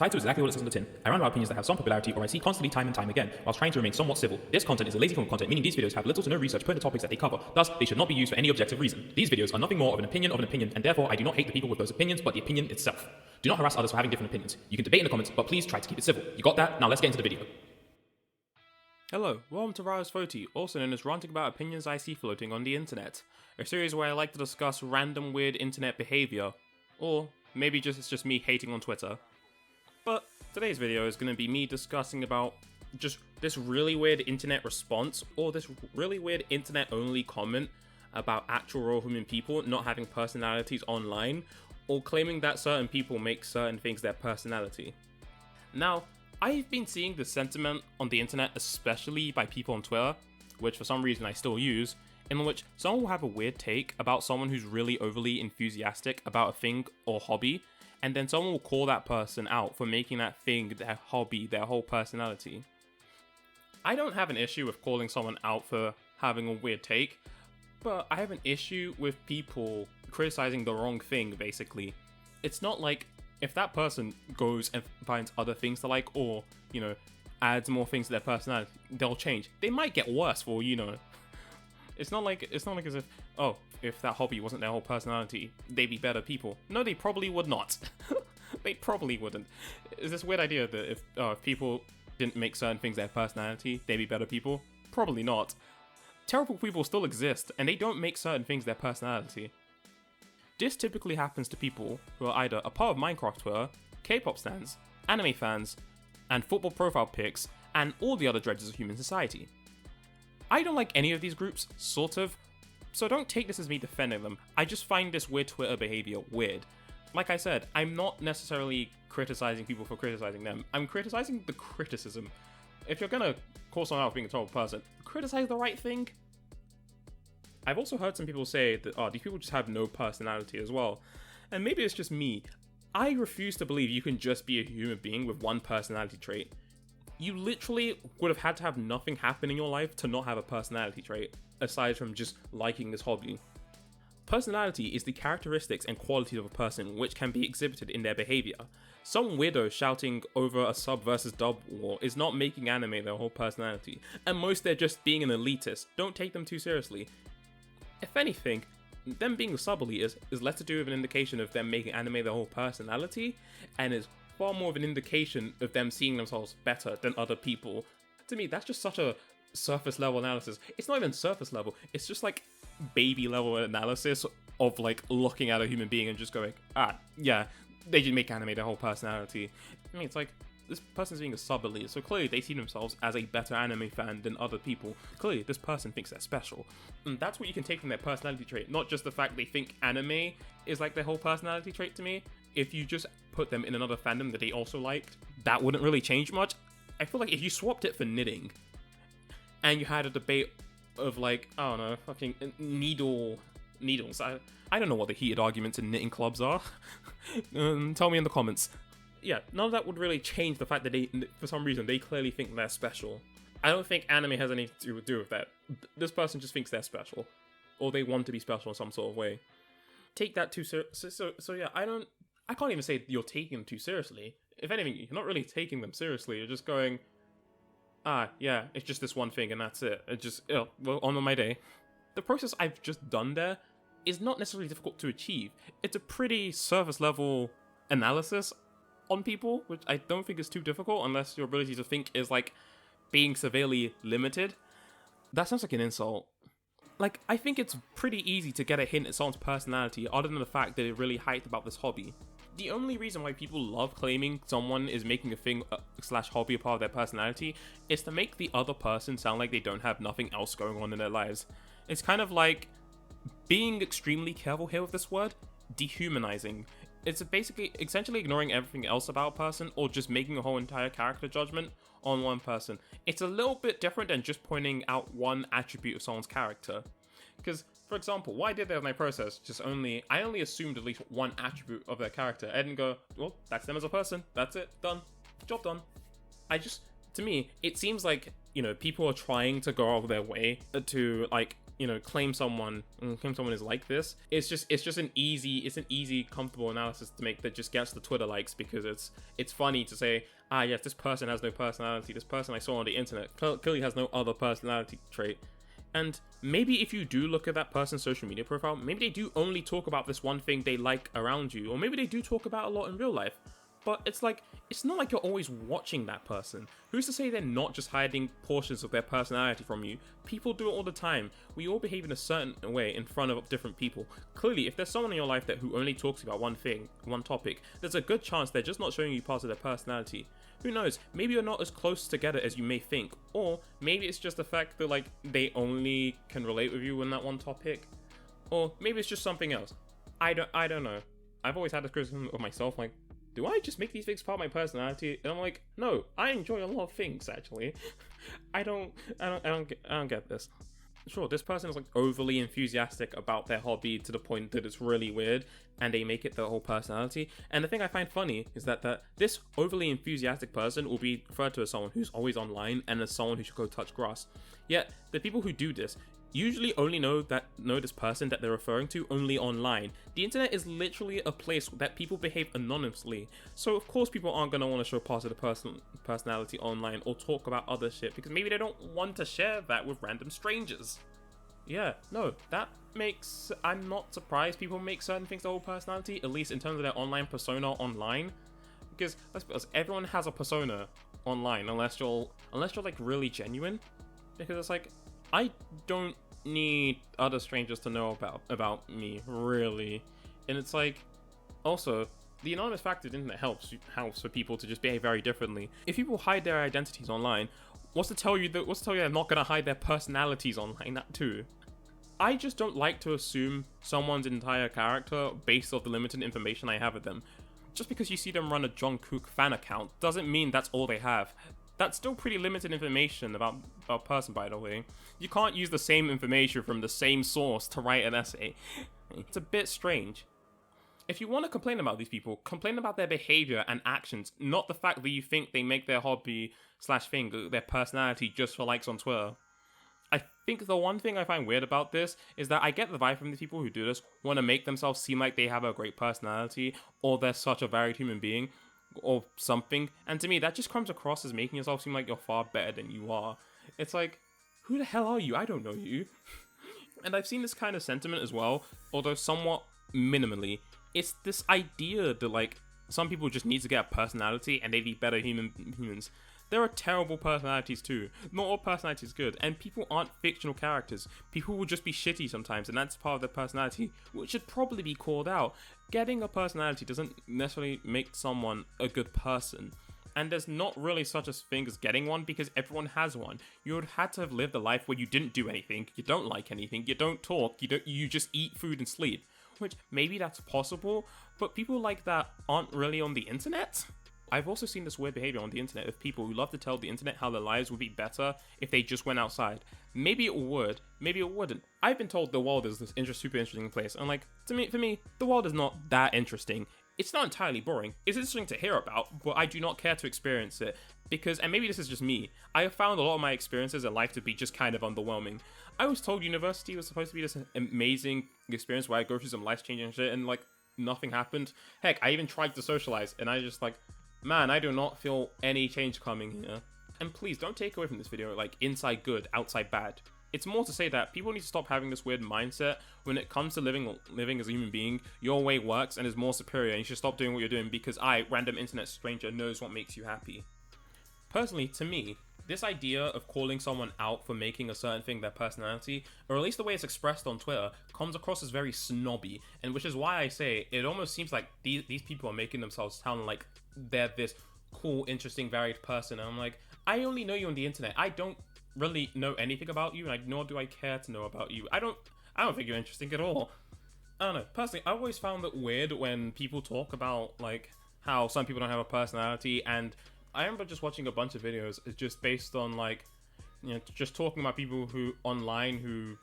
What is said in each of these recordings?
Title is exactly what it says on the tin. I rant about opinions that have some popularity or I see constantly time and time again, whilst trying to remain somewhat civil. This content is a lazy form of content, meaning these videos have little to no research put into topics that they cover, thus they should not be used for any objective reason. These videos are nothing more of an opinion, and therefore I do not hate the people with those opinions, but the opinion itself. Do not harass others for having different opinions. You can debate in the comments, but please try to keep it civil. You got that? Now let's get into the video. Hello, welcome to RAOISFOTI, also known as ranting about opinions I see floating on the internet. A series where I like to discuss random weird internet behaviour, or maybe it's just me hating on Twitter. But today's video is going to be me discussing about just this really weird internet response, or this really weird internet only comment about actual real human people not having personalities online, or claiming that certain people make certain things their personality. Now, I've been seeing this sentiment on the internet, especially by people on Twitter, which for some reason I still use, in which someone will have a weird take about someone who's really overly enthusiastic about a thing or hobby, and then someone will call that person out for making that thing, their hobby, their whole personality. I don't have an issue with calling someone out for having a weird take, but I have an issue with people criticizing the wrong thing, basically. It's not like if that person goes and finds other things to like, or, adds more things to their personality, they'll change. They might get worse for, It's not like as if, if that hobby wasn't their whole personality, they'd be better people. No, they probably would not. They probably wouldn't. Is this weird idea that if people didn't make certain things their personality, they'd be better people? Probably not. Terrible people still exist, and they don't make certain things their personality. This typically happens to people who are either a part of Minecraft Twitter, K-pop stans, anime fans, and football profile pics, and all the other dregs of human society. I don't like any of these groups, sort of, so don't take this as me defending them. I just find this weird Twitter behavior weird. Like I said, I'm not necessarily criticizing people for criticizing them. I'm criticizing the criticism. If you're gonna call someone out for being a terrible person, criticize the right thing. I've also heard some people say that, these people just have no personality as well. And maybe it's just me. I refuse to believe you can just be a human being with one personality trait. You literally would have had to have nothing happen in your life to not have a personality trait, aside from just liking this hobby. Personality is the characteristics and qualities of a person which can be exhibited in their behavior. Some weirdo shouting over a sub versus dub war is not making anime their whole personality, and most they're just being an elitist. Don't take them too seriously. If anything, them being sub elitist is less to do with an indication of them making anime their whole personality, and is far more of an indication of them seeing themselves better than other people. To me, that's just such a surface level analysis. It's not even surface level, it's just like baby level analysis of like looking at a human being and just going, yeah, they just make anime their whole personality. I mean, it's like, this person's being a sub-elite, so clearly they see themselves as a better anime fan than other people. Clearly, this person thinks they're special. And that's what you can take from their personality trait, not just the fact they think anime is like their whole personality trait to me. If you just put them in another fandom that they also liked, that wouldn't really change much. I feel like if you swapped it for knitting, and you had a debate of like, I don't know, fucking needles. I don't know what the heated arguments in knitting clubs are. Tell me in the comments. Yeah, none of that would really change the fact that they, for some reason, they clearly think they're special. I don't think anime has anything to do with that. This person just thinks they're special. Or they want to be special in some sort of way. Take that too seriously. So yeah, I can't even say you're taking them too seriously. If anything, you're not really taking them seriously. You're just going, yeah, it's just this one thing and that's it. It's just, well, on with my day. The process I've just done there is not necessarily difficult to achieve. It's a pretty surface level analysis on people, which I don't think is too difficult unless your ability to think is like being severely limited. That sounds like an insult. Like, I think it's pretty easy to get a hint at someone's personality other than the fact that they're really hyped about this hobby. The only reason why people love claiming someone is making a thing slash hobby a part of their personality is to make the other person sound like they don't have nothing else going on in their lives. It's kind of like being extremely careful here with this word, dehumanizing. It's basically essentially ignoring everything else about a person or just making a whole entire character judgment on one person. It's a little bit different than just pointing out one attribute of someone's character. Because, for example, what I did there in my process, I only assumed at least one attribute of their character. I didn't go, well, that's them as a person. That's it. Done. Job done. To me, it seems like, people are trying to go out of their way to, like, claim someone is like this. It's just an easy comfortable analysis to make that just gets the Twitter likes, because it's funny to say, yes, this person has no personality, this person I saw on the internet clearly has no other personality trait. And maybe if you do look at that person's social media profile, maybe they do only talk about this one thing they like around you, or maybe they do talk about a lot in real life. But it's not like you're always watching that person. Who's to say they're not just hiding portions of their personality from you? People do it all the time. We all behave in a certain way in front of different people. Clearly, if there's someone in your life who only talks about one thing, one topic, there's a good chance they're just not showing you parts of their personality. Who knows? Maybe you're not as close together as you may think. Or maybe it's just the fact that they only can relate with you on that one topic. Or maybe it's just something else. I don't know. I've always had this criticism of myself, do I just make these things part of my personality? And I'm like, no, I enjoy a lot of things, actually. I don't get this. Sure, this person is overly enthusiastic about their hobby to the point that it's really weird, and they make it their whole personality. And the thing I find funny is that this overly enthusiastic person will be referred to as someone who's always online and as someone who should go touch grass. Yet the people who do this usually only know this person that they're referring to only online. The internet is literally a place that people behave anonymously, so of course people aren't going to want to show parts of the personality online or talk about other shit, because maybe they don't want to share that with random strangers. Yeah, no, I'm not surprised people make certain things their whole personality, at least in terms of their online persona online, because let's be honest, everyone has a persona online unless you're really genuine, because it's I don't need other strangers to know about me, really. And it's also, the anonymous factor in the internet helps for people to just behave very differently. If people hide their identities online, what's to tell you they're not gonna hide their personalities online too? I just don't like to assume someone's entire character based off the limited information I have of them. Just because you see them run a John Cook fan account doesn't mean that's all they have. That's still pretty limited information about a person, by the way. You can't use the same information from the same source to write an essay. It's a bit strange. If you want to complain about these people, complain about their behavior and actions, not the fact that you think they make their hobby/thing, their personality, just for likes on Twitter. I think the one thing I find weird about this is that I get the vibe from the people who do this want to make themselves seem like they have a great personality, or they're such a varied human being, or something, and to me that just comes across as making yourself seem like you're far better than you are. It's who the hell are you? I don't know you. And I've seen this kind of sentiment as well, although somewhat minimally. It's this idea that some people just need to get a personality and they'd be better humans. There are terrible personalities too. Not all personality is good, and people aren't fictional characters. People will just be shitty sometimes, and that's part of their personality, which should probably be called out. Getting a personality doesn't necessarily make someone a good person. And there's not really such a thing as getting one, because everyone has one. You would have had to have lived a life where you didn't do anything, you don't like anything, you don't talk, you just eat food and sleep. Which, maybe that's possible, but people like that aren't really on the internet. I've also seen this weird behavior on the internet of people who love to tell the internet how their lives would be better if they just went outside. Maybe it would, maybe it wouldn't. I've been told the world is this super interesting place, and for me, the world is not that interesting. It's not entirely boring. It's interesting to hear about, but I do not care to experience it. Because, and maybe this is just me, I have found a lot of my experiences in life to be just kind of underwhelming. I was told university was supposed to be this amazing experience where I go through some life-changing shit, and nothing happened. Heck, I even tried to socialize, and I just man, I do not feel any change coming here. And please, don't take away from this video inside good, outside bad. It's more to say that people need to stop having this weird mindset when it comes to living as a human being. Your way works and is more superior, and you should stop doing what you're doing because random internet stranger, knows what makes you happy. Personally, to me, this idea of calling someone out for making a certain thing their personality, or at least the way it's expressed on Twitter, comes across as very snobby, and which is why I say it almost seems like these people are making themselves sound like they're this cool, interesting, varied person. And I'm I only know you on the internet. I don't really know anything about you, and nor do I care to know about you. I don't think you're interesting at all. I don't know. Personally, I always found it weird when people talk about how some people don't have a personality, and I remember just watching a bunch of videos just based on just talking about people who online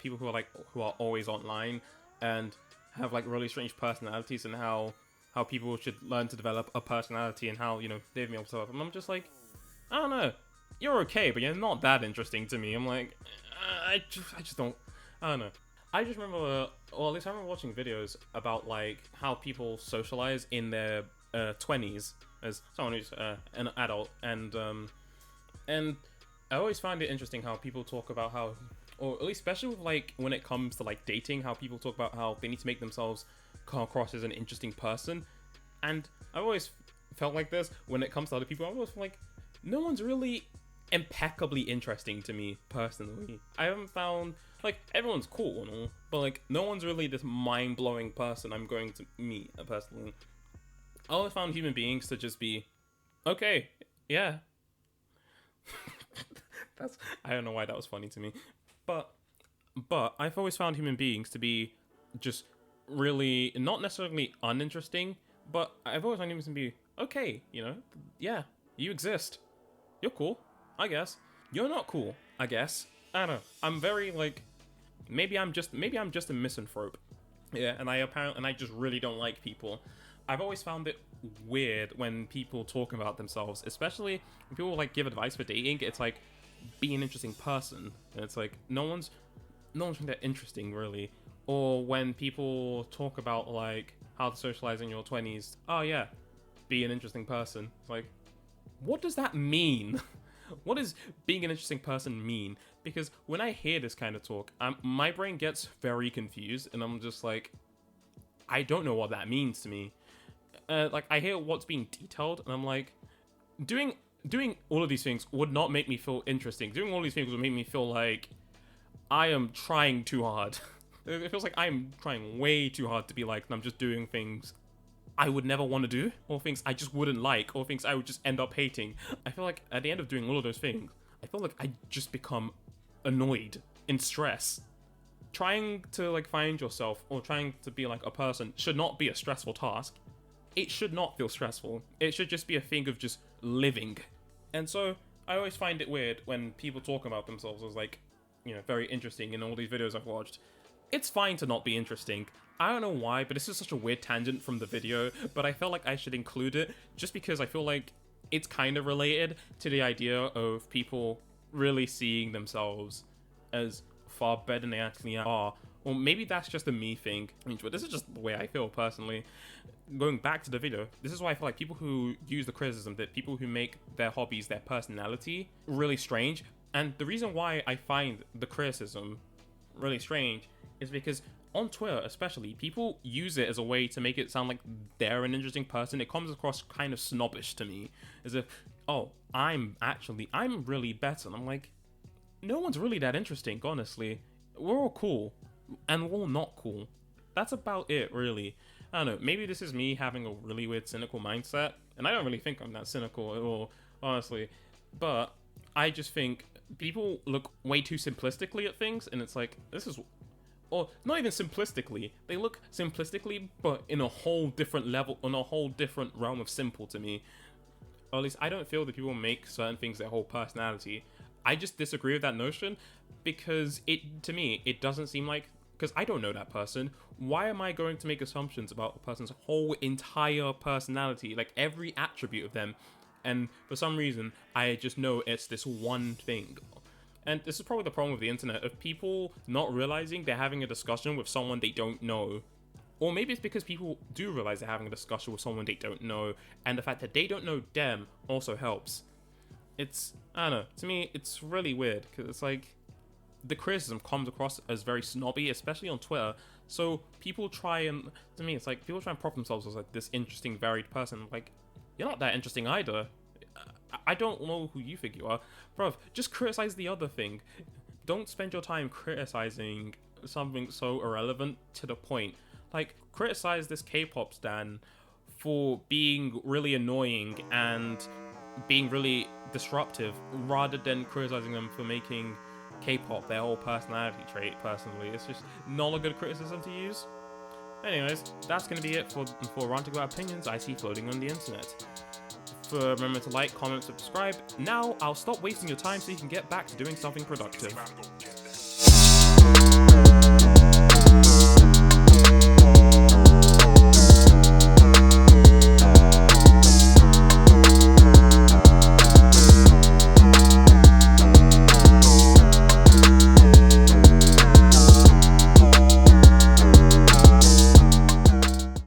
people who are always online and have really strange personalities, and how people should learn to develop a personality, and how they've been able to. And I'm just I don't know. you're okay, but you're not that interesting to me. I'm like, I just don't, I don't know. I just remember, or at least I remember watching videos about like how people socialize in their 20s as someone who's an adult, and I always find it interesting how people talk about how, or at least especially with like when it comes to like dating, how people talk about how they need to make themselves come across as an interesting person, and I've always felt like this when it comes to other people. I always feel like no one's really impeccably interesting to me personally. I haven't found, like, everyone's cool and all, but like no one's really this mind-blowing person I'm going to meet personally. I always found human beings to just be okay, yeah. I don't know why that was funny to me, but I've always found human beings to be just really not necessarily uninteresting, but I've always found humans to be okay, you know, yeah, you exist, you're cool, I guess. You're not cool, I guess. I don't know. I'm very like, maybe I'm just a misanthrope. Yeah, and I just really don't like people. I've always found it weird when people talk about themselves, especially when people like give advice for dating. It's like, be an interesting person, and it's like no one's that interesting really. Or when people talk about like how to socialize in your 20s. Oh yeah, be an interesting person. It's like, what does that mean? What does being an interesting person mean? Because when I hear this kind of talk, my brain gets very confused, and I'm just like, I don't know what that means to me. Like, I hear what's being detailed, and I'm like, doing all of these things would not make me feel interesting. Doing all these things would make me feel like I am trying too hard. It feels like I'm trying way too hard to be like, I'm just doing things I would never want to do, or things I just wouldn't like, or things I would just end up hating. I feel like at the end of doing all of those things, I feel like I just become annoyed, in stress. Trying to like find yourself, or trying to be like a person, should not be a stressful task. It should not feel stressful. It should just be a thing of just living. And so I always find it weird when people talk about themselves as like, you know, very interesting in all these videos I've watched. It's fine to not be interesting. I don't know why, but this is such a weird tangent from the video, but I felt like I should include it just because I feel like it's kind of related to the idea of people really seeing themselves as far better than they actually are. Or maybe that's just a me thing, but this is just the way I feel personally. Going back to the video, this is why I feel like people who use the criticism, that people who make their hobbies their personality, really strange. And the reason why I find the criticism really strange is because on Twitter especially, people use it as a way to make it sound like they're an interesting person. It comes across kind of snobbish to me, as if, oh, I'm really better. And I'm like, no one's really that interesting, honestly. We're all cool, and we're all not cool. That's about it, really. I don't know, maybe this is me having a really weird cynical mindset, and I don't really think I'm that cynical at all, honestly. But I just think people look way too simplistically at things, and it's like, this is... Or not even simplistically, they look simplistically, but in a whole different level, on a whole different realm of simple to me. Or at least I don't feel that people make certain things their whole personality. I just disagree with that notion, because to me, it doesn't seem like, because I don't know that person, why am I going to make assumptions about a person's whole entire personality, like every attribute of them, and for some reason, I just know it's this one thing. And this is probably the problem with the internet, of people not realizing they're having a discussion with someone they don't know. Or maybe it's because people do realize they're having a discussion with someone they don't know, and the fact that they don't know them also helps. It's, I don't know, to me, it's really weird, because it's like, the criticism comes across as very snobby, especially on Twitter, so people try and, to me, it's like, people try and prop themselves as like this interesting, varied person. Like, you're not that interesting either. I don't know who you think you are. Bruv, just criticize the other thing. Don't spend your time criticizing something so irrelevant to the point. Like, criticize this K-pop stan for being really annoying and being really disruptive, rather than criticizing them for making K-pop their whole personality trait, personally. It's just not a good criticism to use. Anyways, that's going to be it for ranting about opinions I see floating on the internet. Remember to like, comment, subscribe. Now, I'll stop wasting your time so you can get back to doing something productive.